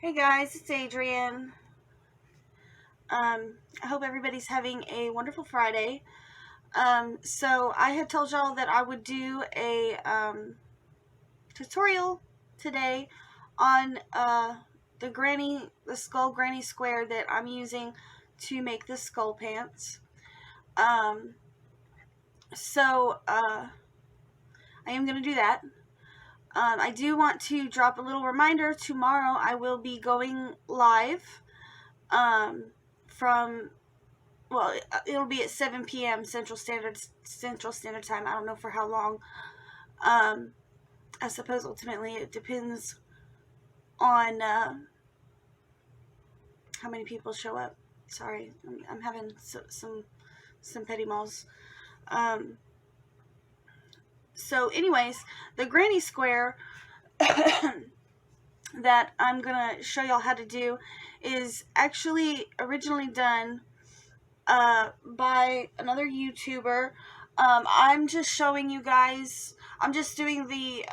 Hey guys, it's Adrienne. I hope everybody's having a wonderful Friday. So I had told y'all that I would do a tutorial today on the skull granny square that I'm using to make the skull pants. Um, so I am going to do that. I do want to drop a little reminder. Tomorrow I will be going live from it'll be at 7 p.m. Central Standard Time. I don't know for how long. I suppose ultimately it depends on how many people show up. Sorry, I'm having some petty malls. Um, so, anyways, the granny square that I'm gonna show y'all how to do is actually originally done by another YouTuber. I'm just showing you guys. I'm just doing the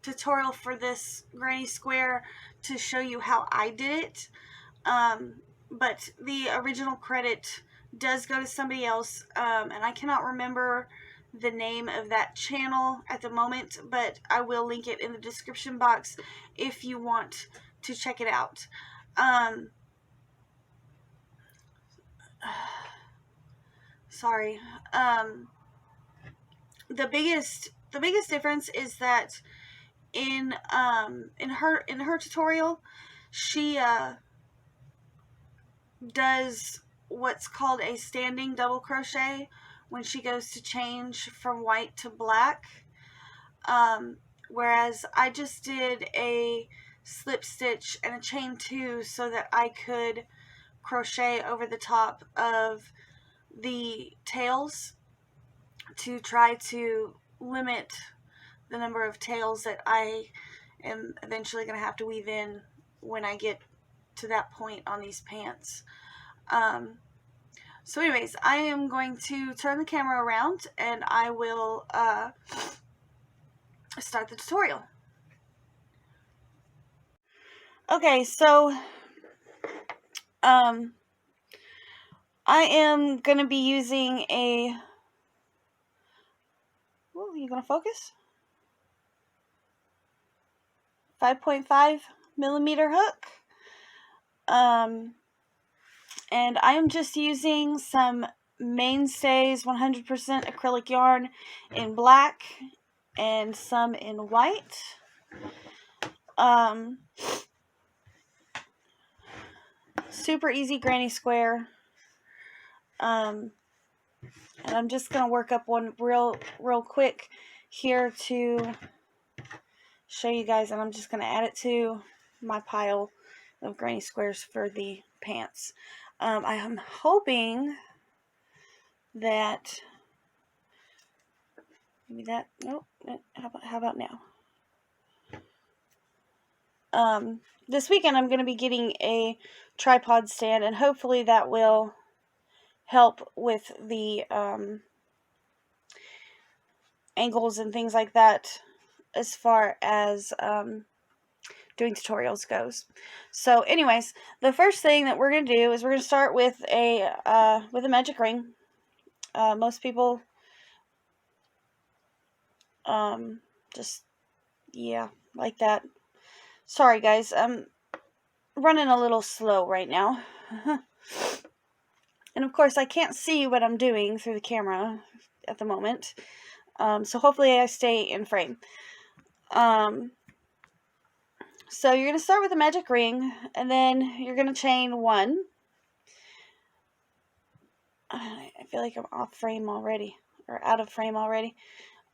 tutorial for this granny square to show you how I did it. But the original credit does go to somebody else, and I cannot remember the name of that channel at the moment, but I will link it in the description box if you want to check it out. Sorry. The biggest difference is that in her tutorial, she does what's called a standing double crochet when she goes to change from white to black. Whereas I just did a slip stitch and a chain 2 so that I could crochet over the top of the tails to try to limit the number of tails that I am eventually going to have to weave in when I get to that point on these pants. So anyways, I am going to turn the camera around and I will start the tutorial. Okay, so I am going to be using a... Oh, you going to focus? 5.5 millimeter hook. And I am just using some Mainstays 100% acrylic yarn in black and some in white. Super easy granny square. And I'm just going to work up one real quick here to show you guys, and I'm just going to add it to my pile of granny squares for the pants. I am hoping that maybe that, nope, how about now? This weekend I'm going to be getting a tripod stand, and hopefully that will help with the angles and things like that as far as doing tutorials goes. So anyways, the first thing that we're going to do is we're going to start with a magic ring. Most people just, yeah, like that. Sorry guys, I'm running a little slow right now. And of course I can't see what I'm doing through the camera at the moment. So hopefully I stay in frame. So you're going to start with a magic ring, and then you're going to chain 1. I feel like I'm off frame already, or out of frame already.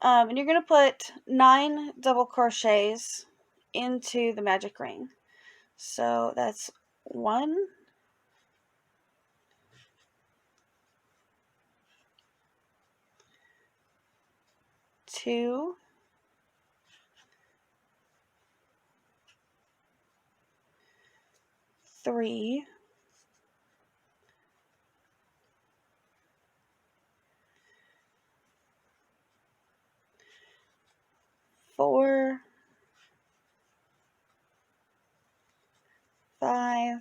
And you're going to put 9 double crochets into the magic ring. So that's 1, 2, 3, 4, 5,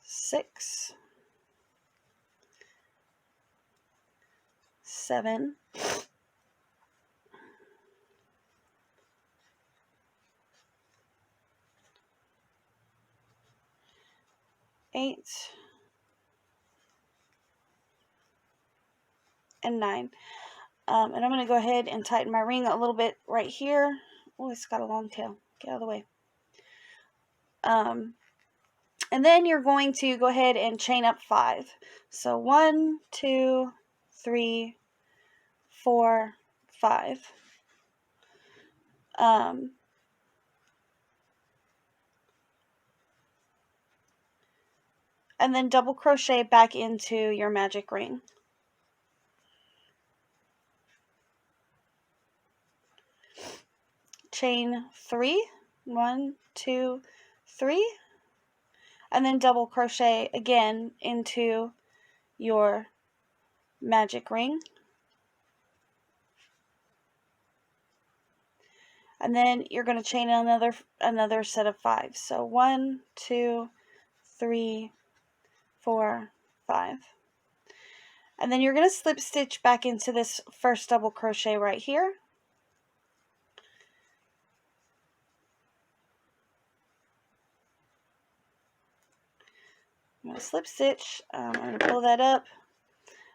6, 7, 8, and 9. And I'm going to go ahead and tighten my ring a little bit right here. Oh, it's got a long tail. Get out of the way. And then you're going to go ahead and chain up 5. So 1, 2, 3, 4, 5. And then double crochet back into your magic ring. Chain 3, 1, 2, 3, and then double crochet again into your magic ring. And then you're going to chain another set of 5. So 1, 2, 3, 4, 5. And then you're going to slip stitch back into this first double crochet right here. I'm going to slip stitch, I'm going to pull that up,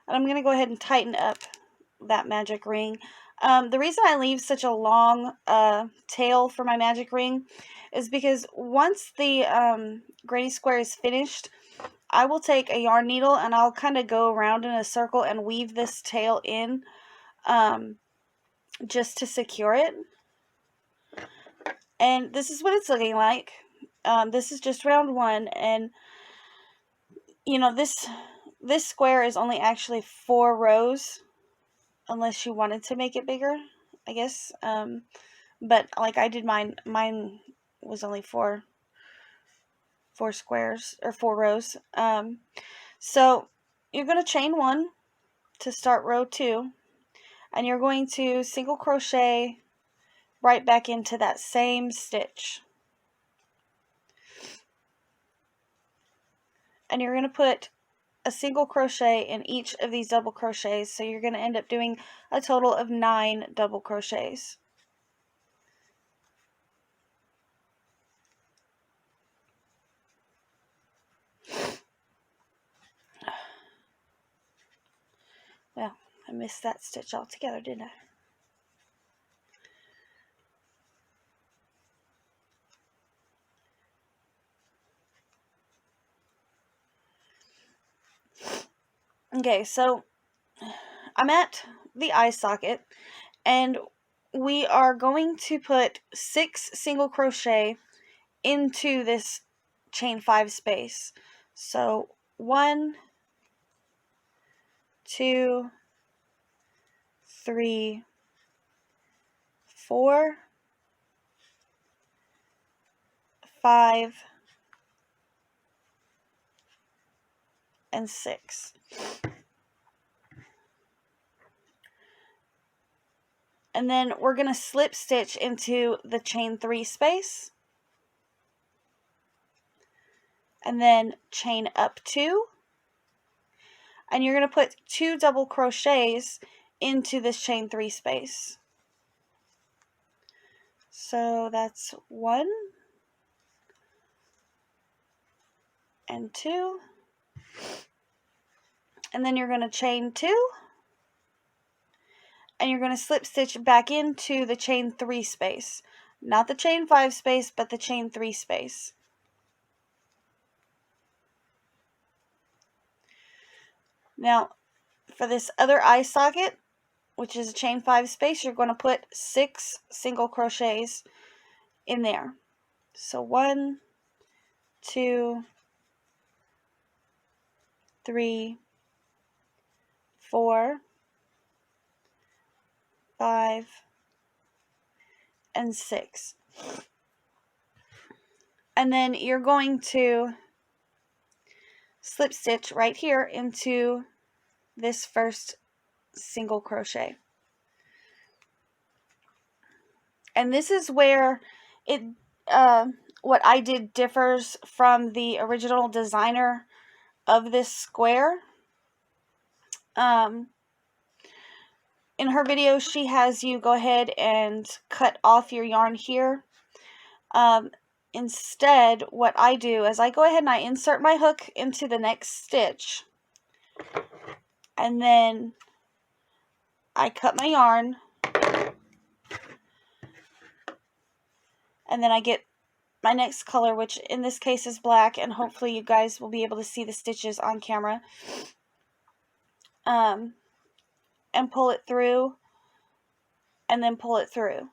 and I'm going to go ahead and tighten up that magic ring. The reason I leave such a long tail for my magic ring is because once the granny square is finished, I will take a yarn needle and I'll kind of go around in a circle and weave this tail in just to secure it. And this is what it's looking like. This is just round 1, and you know, this square is only actually 4 rows, unless you wanted to make it bigger, I guess. But like I did mine was only 4 squares, or 4 rows. So you're going to chain 1 to start row 2, and you're going to single crochet right back into that same stitch. And you're going to put a single crochet in each of these double crochets, so you're going to end up doing a total of 9 double crochets. Well, I missed that stitch altogether, didn't I? Okay, so I'm at the eye socket, and we are going to put 6 single crochet into this chain 5 space. So 1, 2, 3, 4, 5, and 6. And then we're going to slip stitch into the chain 3 space, and then chain up 2, and you're going to put 2 double crochets into this chain 3 space. So that's 1 and 2, and then you're going to chain 2, and you're going to slip stitch back into the chain 3 space. Not the chain 5 space, but the chain 3 space. Now, for this other eye socket, which is a chain 5 space, you're going to put 6 single crochets in there. So 1, 2, 3, 4, 5, and 6. And then you're going to slip stitch right here into this first single crochet. And this is where it what I did differs from the original designer of this square. In her video, she has you go ahead and cut off your yarn here. Instead, what I do is I go ahead and I insert my hook into the next stitch, and then I cut my yarn, and then I get my next color, which in this case is black, and hopefully you guys will be able to see the stitches on camera, and pull it through, and then pull it through.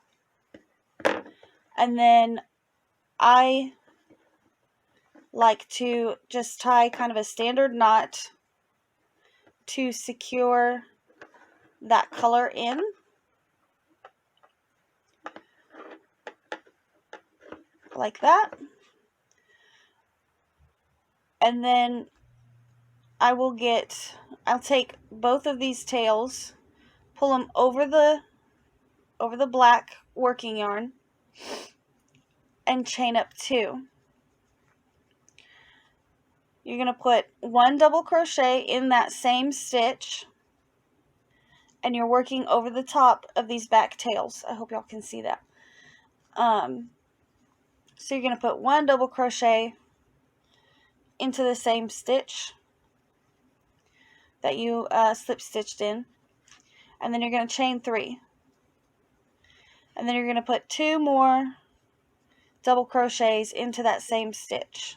And then I like to just tie kind of a standard knot to secure that color in. Like that. And then I'll take both of these tails, pull them over the black working yarn, and chain up 2. You're going to put 1 double crochet in that same stitch, and you're working over the top of these back tails. I hope y'all can see that. So you're going to put 1 double crochet into the same stitch that you slip stitched in, and then you're going to chain 3, and then you're going to put 2 more double crochets into that same stitch.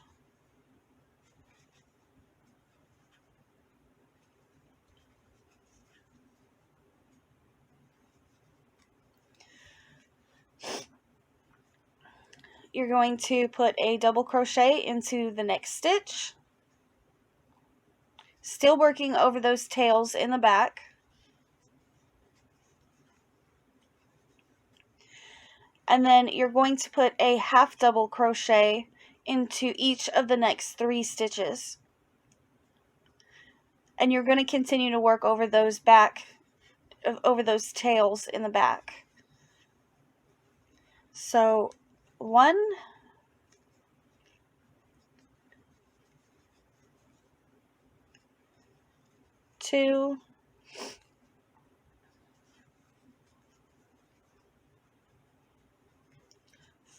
You're going to put a double crochet into the next stitch, still working over those tails in the back. And then you're going to put a half double crochet into each of the next 3 stitches. And you're going to continue to work over those tails in the back. So 1, 2,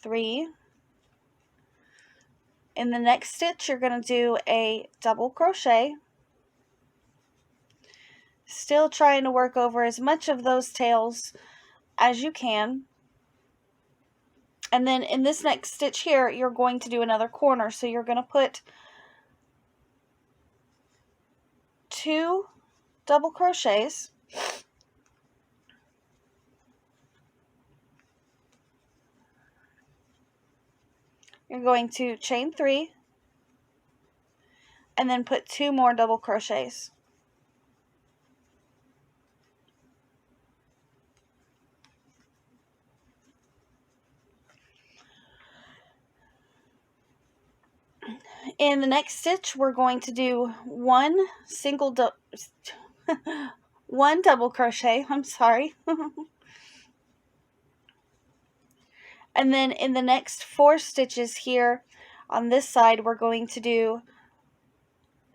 3. In the next stitch, you're going to do a double crochet, still trying to work over as much of those tails as you can. And then in this next stitch here, you're going to do another corner. So you're going to put 2 double crochets, you're going to chain 3, and then put 2 more double crochets. In the next stitch, we're going to do 1 double crochet, I'm sorry. And then in the next 4 stitches here on this side, we're going to do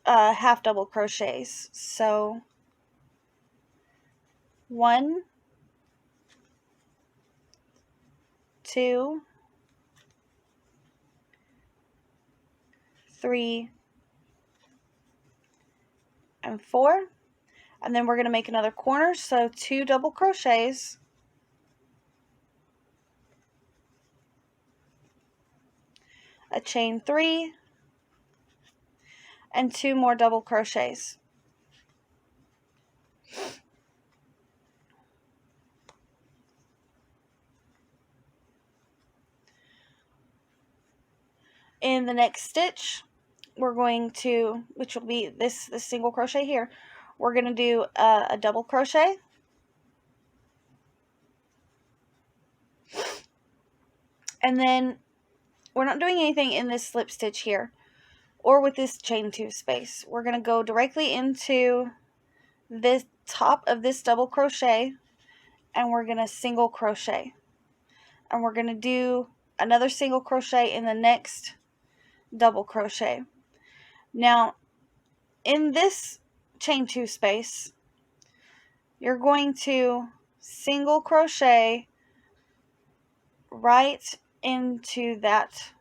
half double crochets. So 1, 2, 3, and 4. And then we're going to make another corner, so 2 double crochets, a chain 3, and 2 more double crochets. In the next stitch, we're going to, which will be this single crochet here, we're going to do a double crochet, and then we're not doing anything in this slip stitch here or with this chain 2 space. We're going to go directly into the top of this double crochet, and we're going to single crochet, and we're going to do another single crochet in the next double crochet. Now, in this chain 2 space, you're going to single crochet right into that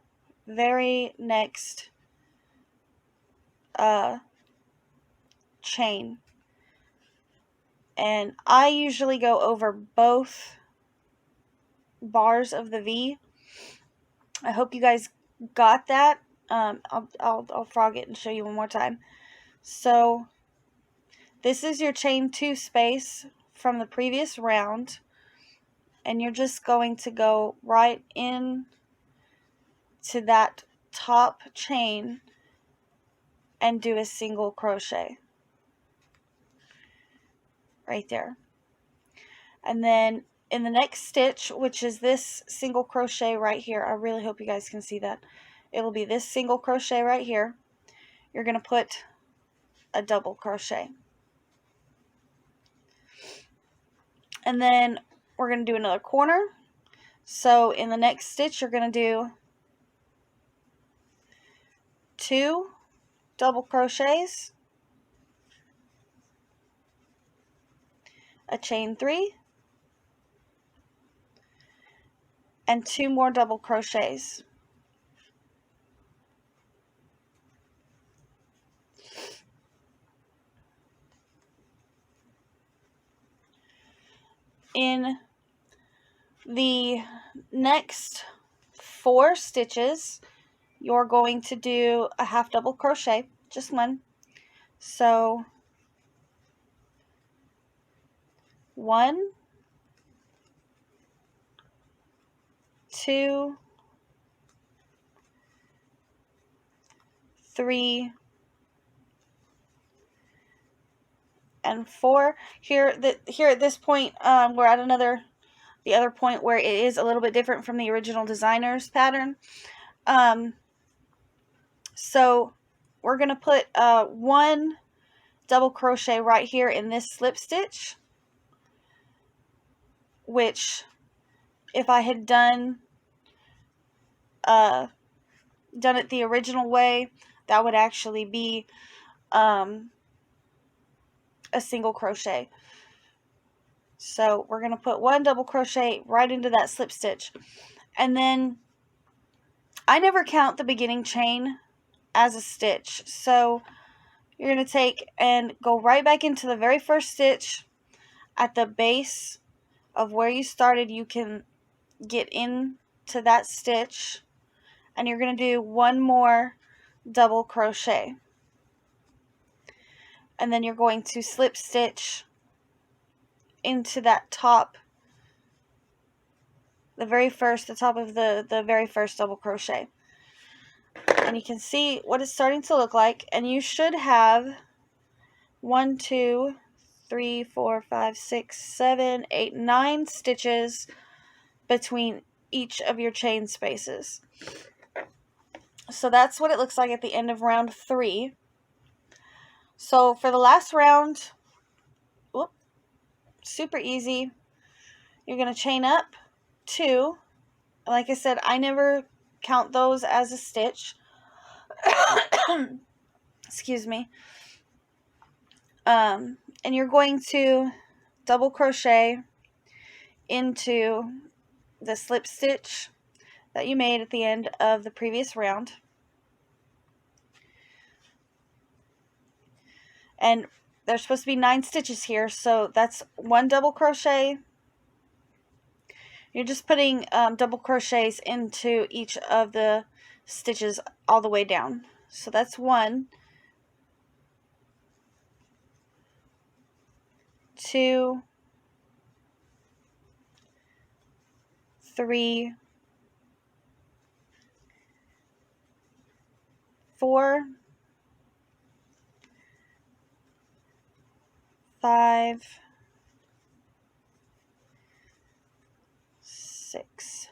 very next chain. And I usually go over both bars of the V. I hope you guys got that. I'll frog it and show you one more time. So this is your chain 2 space from the previous round, and you're just going to go right in to that top chain and do a single crochet right there. And then in the next stitch, which is this single crochet right here, I really hope you guys can see that. It'll be this single crochet right here. You're going to put a double crochet. And then we're going to do another corner. So in the next stitch, you're going to do 2 double crochets, a chain 3, and 2 more double crochets. In the next 4 stitches, you're going to do a half double crochet, just one. So 1, 2, 3, and 4. Here at this point, we're at the other point where it is a little bit different from the original designer's pattern. So we're going to put 1 double crochet right here in this slip stitch, which if I had done it the original way, that would actually be a single crochet. So we're going to put 1 double crochet right into that slip stitch. And then I never count the beginning chain as a stitch. So you're going to take and go right back into the very first stitch at the base of where you started. You can get into that stitch, and you're going to do 1 more double crochet. And then you're going to slip stitch into that top, the top of the very first double crochet. And you can see what it's starting to look like, and you should have 1, 2, 3, 4, 5, 6, 7, 8, 9 stitches between each of your chain spaces. So that's what it looks like at the end of round 3. So for the last round, super easy. You're going to chain up 2. Like I said, I never count those as a stitch. Excuse me. And you're going to double crochet into the slip stitch that you made at the end of the previous round. And there's supposed to be 9 stitches here, so that's 1 double crochet. You're just putting double crochets into each of the stitches all the way down. So that's 1, 2, 3, 4, 5, 6,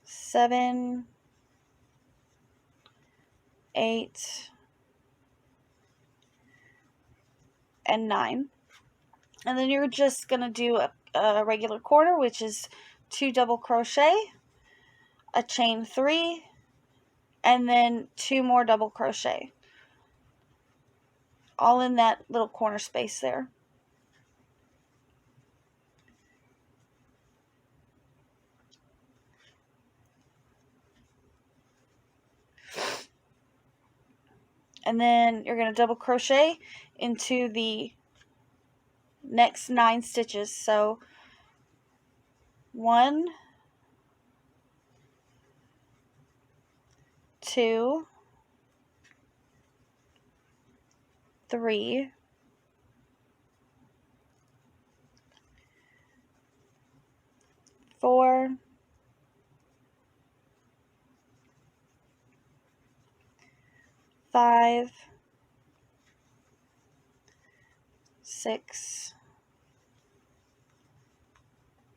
7, 8, and 9. And then you're just going to do a regular corner, which is 2 double crochet, a chain 3, and then 2 more double crochet, all in that little corner space there. And then you're going to double crochet into the next 9 stitches. So 1, 2, 3, 4, 5, 6,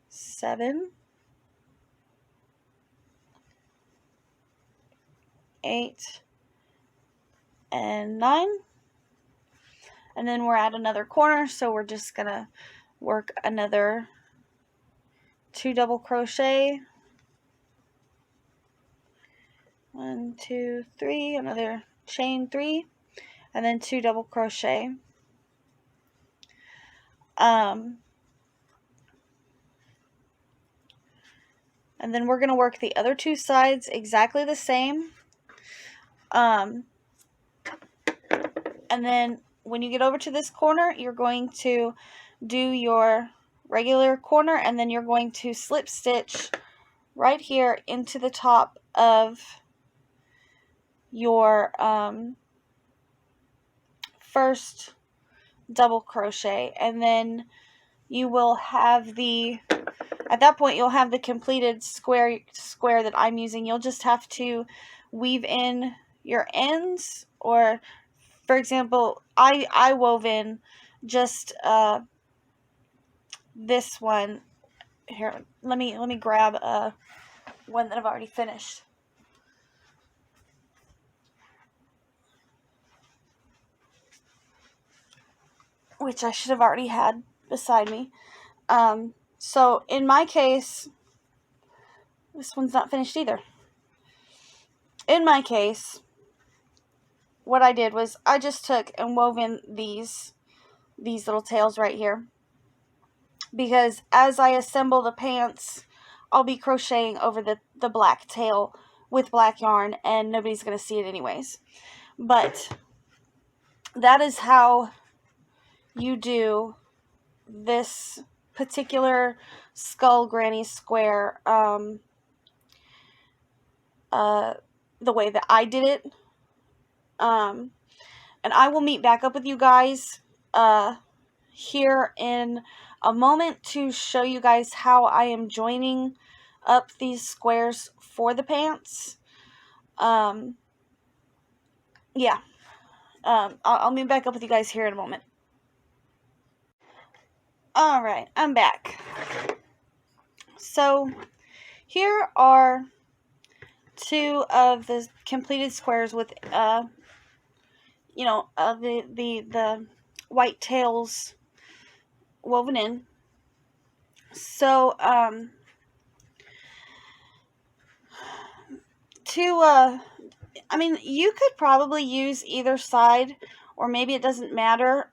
7, 8, and 9. And then we're at another corner, so we're just gonna work another 2 double crochet, 1, 2, 3, another chain 3, and then 2 double crochet. And then we're going to work the other 2 sides exactly the same. And then when you get over to this corner, you're going to do your regular corner, and then you're going to slip stitch right here into the top of your first double crochet, and then you will have at that point you'll have the completed square that I'm using. You'll just have to weave in your ends, or for example, I wove in just this one here. Let me grab one that I've already finished, which I should have already had beside me. So in my case, this one's not finished either. In my case, what I did was I just took and wove in these little tails right here, because as I assemble the pants, I'll be crocheting over the black tail with black yarn, and nobody's going to see it anyways. But that is how you do this particular skull granny square, the way that I did it. And I will meet back up with you guys here in a moment to show you guys how I am joining up these squares for the pants. Yeah. I'll meet back up with you guys here in a moment. Alright, I'm back. So, here are 2 of the completed squares with, the white tails woven in. So, I mean, you could probably use either side, or maybe it doesn't matter.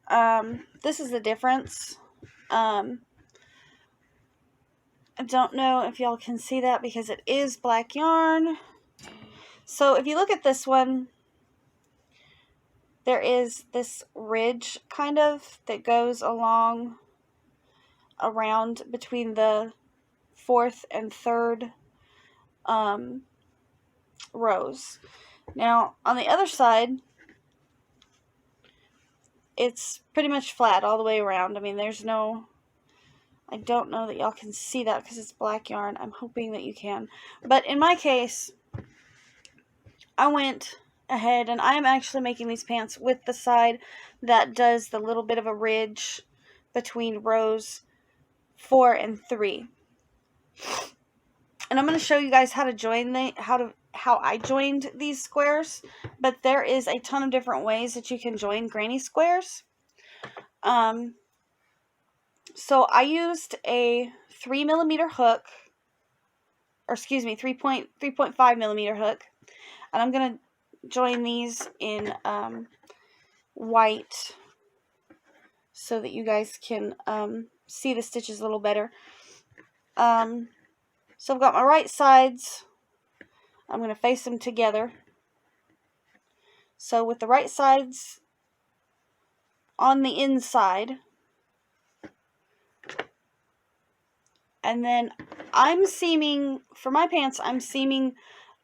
This is the difference. I don't know if y'all can see that because it is black yarn. So if you look at this one, there is this ridge kind of that goes along around between the 4th and 3rd rows. Now on the other side, it's pretty much flat all the way around. I mean, I don't know that y'all can see that because it's black yarn. I'm hoping that you can. But in my case, I went ahead and I am actually making these pants with the side that does the little bit of a ridge between rows 4 and 3. And I'm going to show you guys how to join how I joined these squares, but there is a ton of different ways that you can join granny squares. So I used a 3mm hook, or excuse me, 3.5mm hook, and I'm going to join these in white so that you guys can see the stitches a little better. So I've got my right sides. I'm going to face them together. So with the right sides on the inside, and then I'm seaming, for my pants, I'm seaming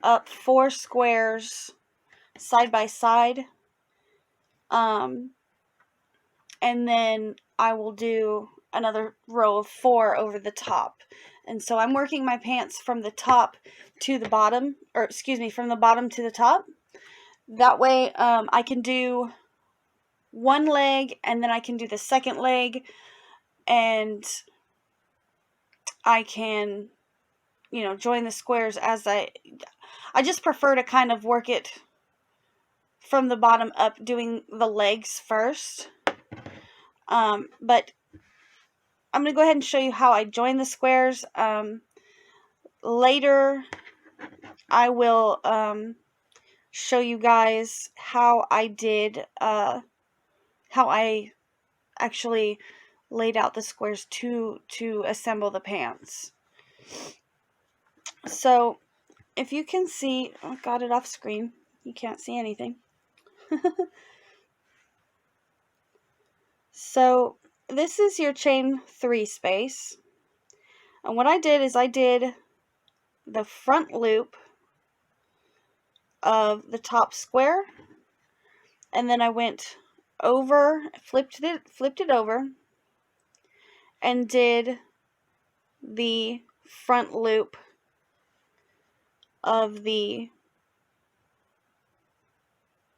up 4 squares side by side. And then I will do another row of 4 over the top. And so I'm working my pants from the top to the bottom, or excuse me, from the bottom to the top. That way I can do one leg, and then I can do the second leg, and I can, you know, join the squares as I just prefer to kind of work it from the bottom up, doing the legs first. But I'm going to go ahead and show you how I join the squares. Later, I will show you guys how I did, how I actually laid out the squares to assemble the pants. So, if you can see, I got it off screen. You can't see anything. So, this is your chain 3 space. And what I did is I did the front loop of the top square, and then I went over, flipped it over, and did the front loop of the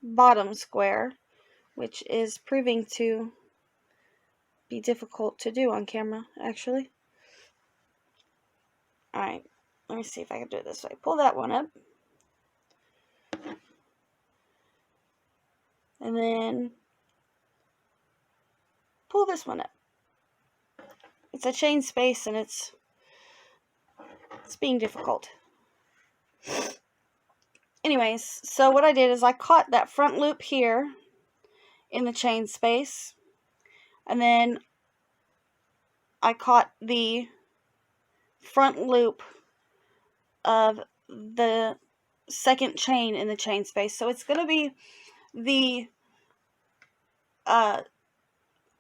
bottom square, which is proving to be difficult to do on camera, actually. Alright, let me see if I can do it this way. Pull that one up. And then pull this one up. It's a chain space, and it's being difficult. Anyways, so what I did is I caught that front loop here in the chain space, and then I caught the front loop of the second chain in the chain space. So it's going to be the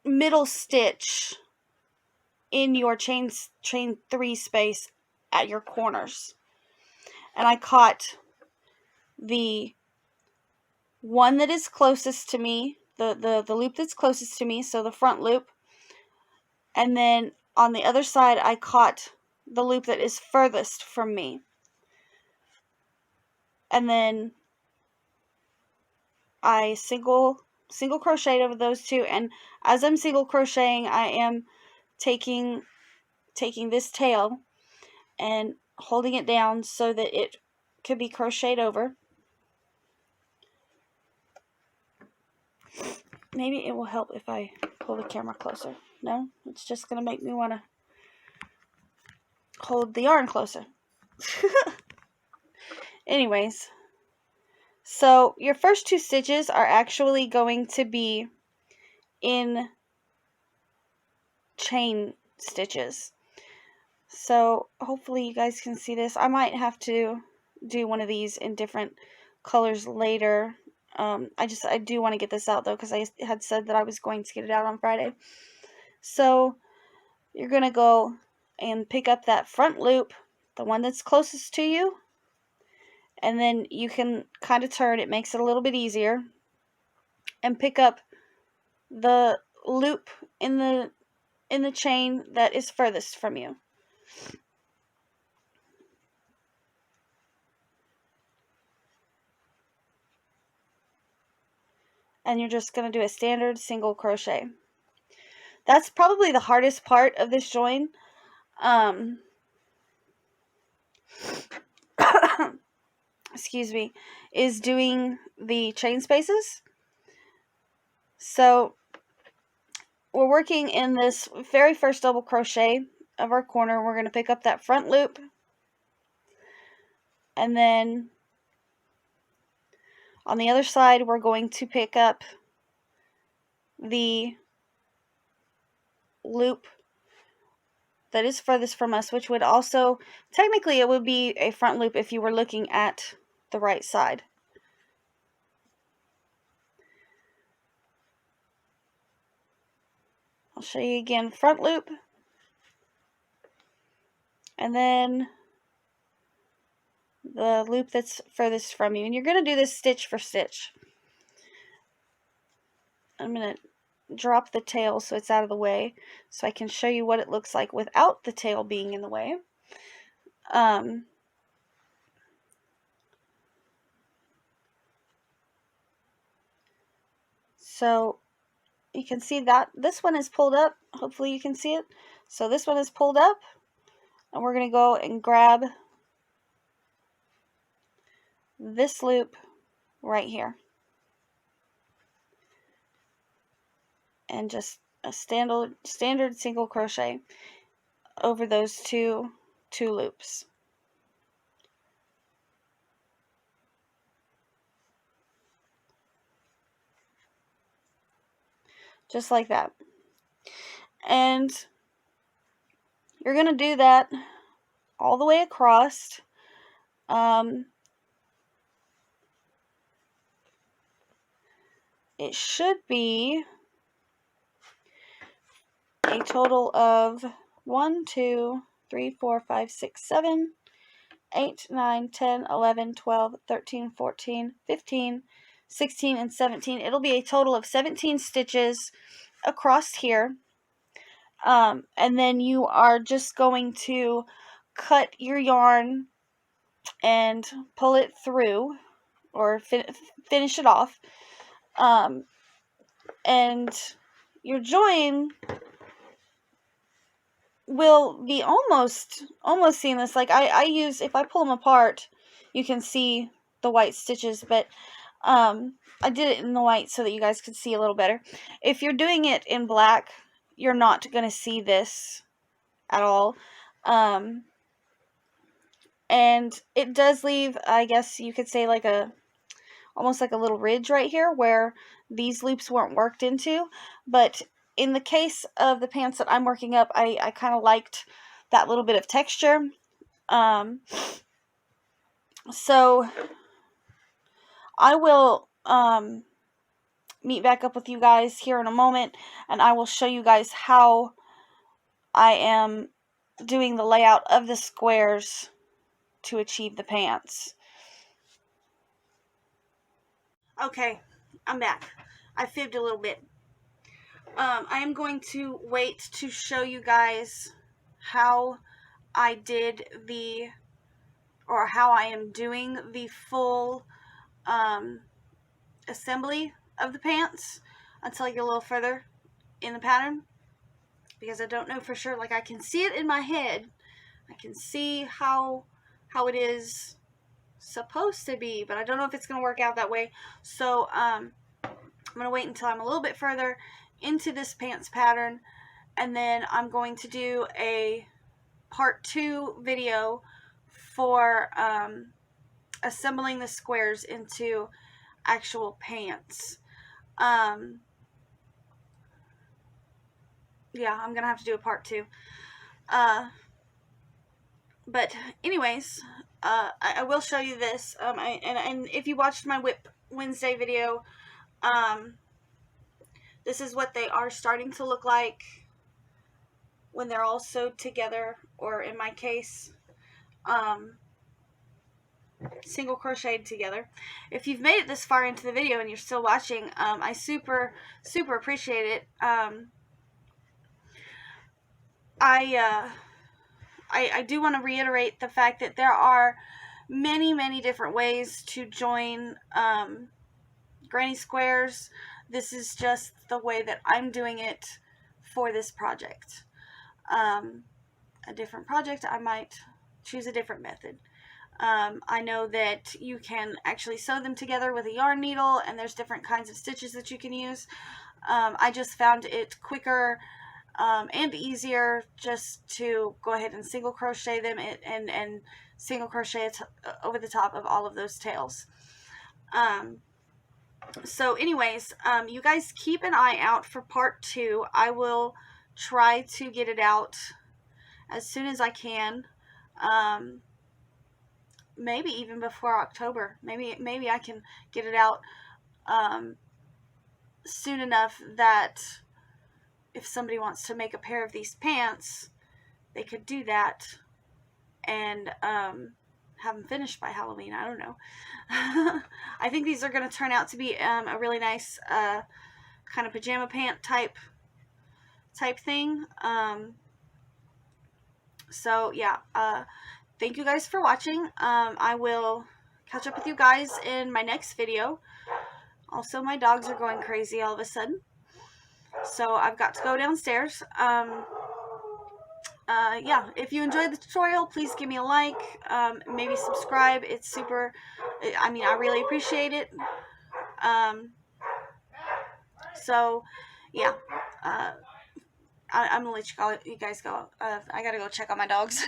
middle stitch in your chain 3 space at your corners. And I caught the one that is closest to me, the loop that's closest to me, so the front loop. And then on the other side, I caught the loop that is furthest from me. And then I single crocheted over those two, and as I'm single crocheting, I am taking this tail and holding it down so that it could be crocheted over. Maybe it will help if I pull the camera closer. No, it's just going to make me want to hold the yarn closer. Anyways, so your first 2 stitches are actually going to be in chain stitches. So hopefully you guys can see this. I might have to do one of these in different colors later. I do want to get this out though, because I had said that I was going to get it out on Friday. So you're going to go and pick up that front loop, the one that's closest to you, and then you can kind of turn. It makes it a little bit easier, and pick up the loop in the chain that is furthest from you. And you're just going to do a standard single crochet. That's probably the hardest part of this join. Excuse me, is doing the chain spaces. So we're working in this very first double crochet of our corner. We're going to pick up that front loop, and then on the other side we're going to pick up the loop that is furthest from us, which would also, technically it would be a front loop if you were looking at the right side. I'll show you again, front loop, and then the loop that's furthest from you. And you're going to do this stitch for stitch. I'm going to drop the tail so it's out of the way, so I can show you what it looks like without the tail being in the way. So you can see that this one is pulled up. Hopefully you can see it. So this one is pulled up, and we're going to go and grab this loop right here, and just a standard single crochet over those two loops. Just like that. And you're going to do that all the way across. It should be a total of 1, 2, 3, 4, 5, 6, 7, 8, 9, 10, 11, 12, 13, 14, 15, 16, and 17. It'll be a total of 17 stitches across here. And then you are just going to cut your yarn and pull it through, or finish it off. And your join will be almost seamless. Like I use, if I pull them apart, you can see the white stitches, but I did it in the white so that you guys could see a little better. If you're doing it in black, you're not going to see this at all. And it does leave, I guess you could say, like almost like a little ridge right here where these loops weren't worked into. But in the case of the pants that I'm working up, I kind of liked that little bit of texture. So I will meet back up with you guys here in a moment, and I will show you guys how I am doing the layout of the squares to achieve the pants. Okay, I'm back. I fibbed a little bit. I am going to wait to show you guys how I did or how I am doing the full assembly of the pants until I get a little further in the pattern, because I don't know for sure. Like, I can see it in my head. I can see how it is supposed to be, but I don't know if it's going to work out that way. So I'm going to wait until I'm a little bit further into this pants pattern, and then I'm going to do a part 2 video for assembling the squares into actual pants. Yeah, I'm gonna have to do a part 2. But anyways, I will show you this. And if you watched my Whip Wednesday video, this is what they are starting to look like when they're all sewed together, or in my case, single crocheted together. If you've made it this far into the video and you're still watching, I super appreciate it. I do want to reiterate the fact that there are many different ways to join granny squares. This is just the way that I'm doing it for this project. A different project, I might choose a different method. I know that you can actually sew them together with a yarn needle, and there's different kinds of stitches that you can use. I just found it quicker and easier just to go ahead and single crochet them and single crochet over the top of all of those tails. So anyways, you guys keep an eye out for part 2. I will try to get it out as soon as I can. Maybe even before October. Maybe I can get it out soon enough that if somebody wants to make a pair of these pants, they could do that and have them finished by Halloween. I don't know. I think these are going to turn out to be a really nice kind of pajama pant type thing. So yeah, thank you guys for watching. I will catch up with you guys in my next video. Also, my dogs are going crazy all of a sudden, so I've got to go downstairs. Yeah, if you enjoyed the tutorial, please give me a like, maybe subscribe. It's super, I mean, I really appreciate it. So, yeah, I'm gonna let you guys go. I gotta go check on my dogs.